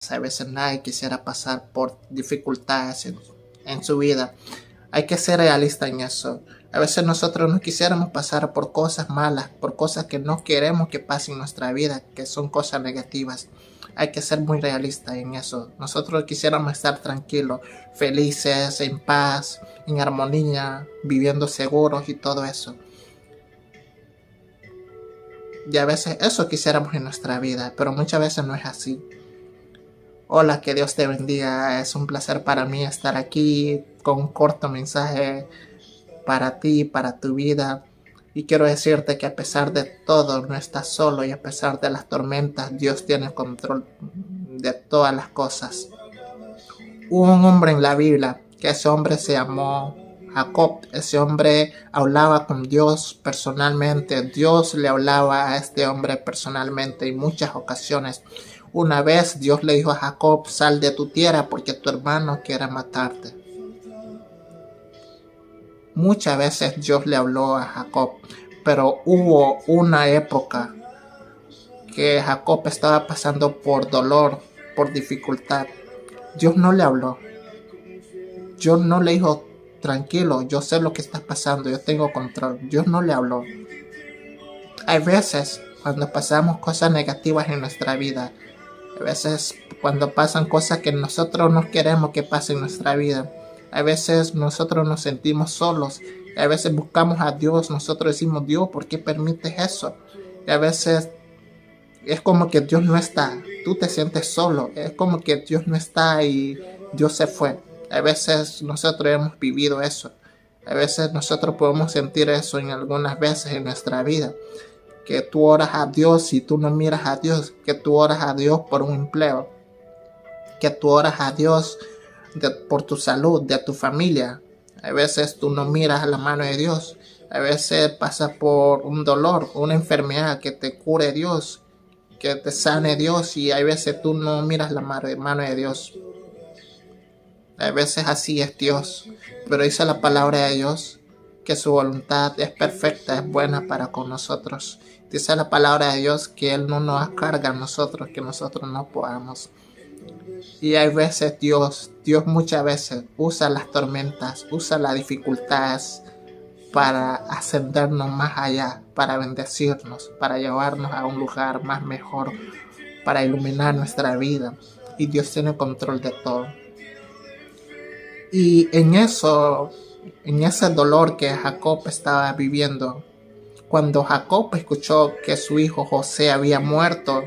A veces nadie quisiera pasar por dificultades en su vida. Hay que ser realista en eso. A veces nosotros no quisiéramos pasar por cosas malas, por cosas que no queremos que pasen en nuestra vida, que son cosas negativas. Hay que ser muy realista en eso. Nosotros quisiéramos estar tranquilos, felices, en paz, en armonía, viviendo seguros y todo eso. Y a veces eso quisiéramos en nuestra vida, pero muchas veces no es así. Hola, que Dios te bendiga. Es un placer para mí estar aquí con un corto mensaje para ti, para tu vida. Y quiero decirte que a pesar de todo, no estás solo, y a pesar de las tormentas, Dios tiene control de todas las cosas. Hubo un hombre en la Biblia, que ese hombre se llamó Jacob. Ese hombre hablaba con Dios personalmente. Dios le hablaba a este hombre personalmente en muchas ocasiones. Una vez Dios le dijo a Jacob: sal de tu tierra porque tu hermano quiere matarte. Muchas veces Dios le habló a Jacob, pero hubo una época que Jacob estaba pasando por dolor, por dificultad. Dios no le habló. Dios no le dijo: tranquilo, yo sé lo que está pasando, yo tengo control. Dios no le habló. Hay veces cuando pasamos cosas negativas en nuestra vida, a veces cuando pasan cosas que nosotros no queremos que pasen en nuestra vida, a veces nosotros nos sentimos solos, a veces buscamos a Dios, nosotros decimos: Dios, ¿por qué permites eso? Y a veces es como que Dios no está, tú te sientes solo, es como que Dios no está y Dios se fue. A veces nosotros hemos vivido eso, a veces nosotros podemos sentir eso en algunas veces en nuestra vida. Que tú oras a Dios y tú no miras a Dios, que tú oras a Dios por un empleo, que tú oras a Dios por tu salud, de tu familia. A veces tú no miras a la mano de Dios, a veces pasas por un dolor, una enfermedad, que te cure Dios, que te sane Dios, y a veces tú no miras la mano de Dios. A veces así es Dios, pero dice la palabra de Dios que su voluntad es perfecta, es buena para con nosotros. Dice la palabra de Dios que Él no nos carga a nosotros, que nosotros no podamos. Y hay veces Dios muchas veces usa las tormentas, usa las dificultades para ascendernos más allá, para bendecirnos, para llevarnos a un lugar más mejor, para iluminar nuestra vida. Y Dios tiene control de todo. Y en ese dolor que Jacob estaba viviendo, cuando Jacob escuchó que su hijo José había muerto,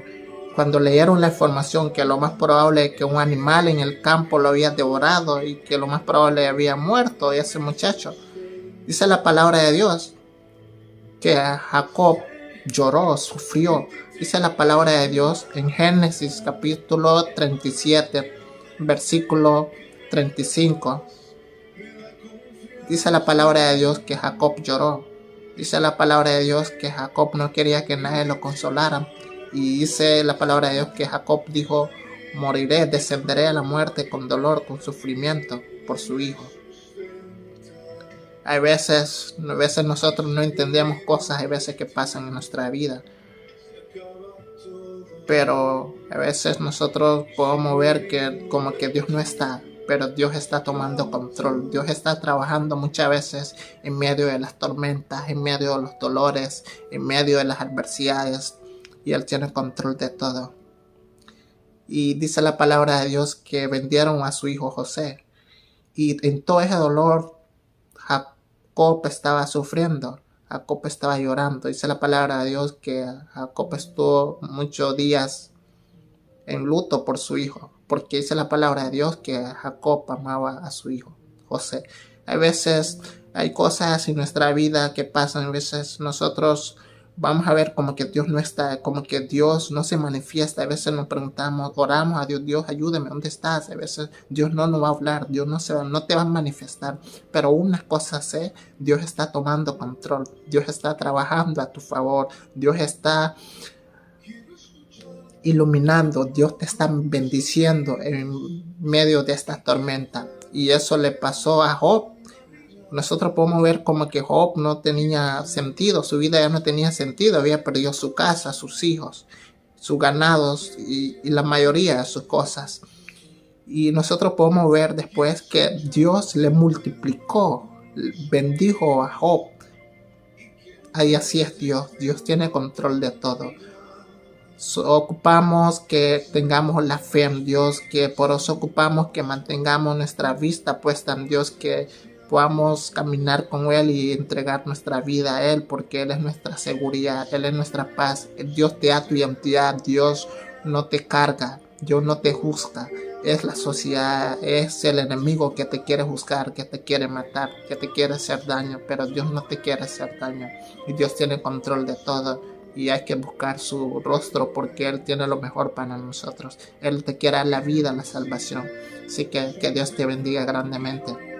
cuando leyeron la información que lo más probable es que un animal en el campo lo había devorado y que lo más probable había muerto ese muchacho, dice la palabra de Dios que Jacob lloró, sufrió. Dice la palabra de Dios en Génesis capítulo 37, versículo 35. Dice la palabra de Dios que Jacob lloró. Dice la palabra de Dios que Jacob no quería que nadie lo consolara. Y dice la palabra de Dios que Jacob dijo: moriré, descenderé a la muerte con dolor, con sufrimiento por su hijo. Hay veces nosotros no entendemos cosas, hay veces que pasan en nuestra vida. Pero a veces nosotros podemos ver que como que Dios no está, pero Dios está tomando control. Dios está trabajando muchas veces en medio de las tormentas, en medio de los dolores, en medio de las adversidades, y Él tiene control de todo. Y dice la palabra de Dios que vendieron a su hijo José, y en todo ese dolor Jacob estaba sufriendo, Jacob estaba llorando. Dice la palabra de Dios que Jacob estuvo muchos días en luto por su hijo, porque dice la palabra de Dios que Jacob amaba a su hijo José. A veces hay cosas en nuestra vida que pasan, a veces nosotros vamos a ver como que Dios no está, como que Dios no se manifiesta. A veces nos preguntamos, oramos a Dios: Dios, ayúdame, ¿dónde estás? A veces Dios no nos va a hablar, Dios no te va a manifestar, pero una cosa sé: Dios está tomando control, Dios está trabajando a tu favor, Dios está iluminando, Dios te está bendiciendo en medio de esta tormenta. Y eso le pasó a Job. Nosotros podemos ver como que Job no tenía sentido, su vida ya no tenía sentido, había perdido su casa, sus hijos, sus ganados y la mayoría de sus cosas. Y nosotros podemos ver después que Dios le multiplicó, bendijo a Job. Ahí así es Dios. Dios tiene control de todo. Ocupamos que tengamos la fe en Dios, que por eso ocupamos que mantengamos nuestra vista puesta en Dios, que podamos caminar con Él y entregar nuestra vida a Él, porque Él es nuestra seguridad, Él es nuestra paz. Dios te da tu identidad, Dios no te carga, Dios no te juzga. Es la sociedad, es el enemigo que te quiere juzgar, que te quiere matar, que te quiere hacer daño, pero Dios no te quiere hacer daño y Dios tiene control de todo. Y hay que buscar su rostro porque Él tiene lo mejor para nosotros. Él te quiere dar la vida, la salvación. Así que Dios te bendiga grandemente.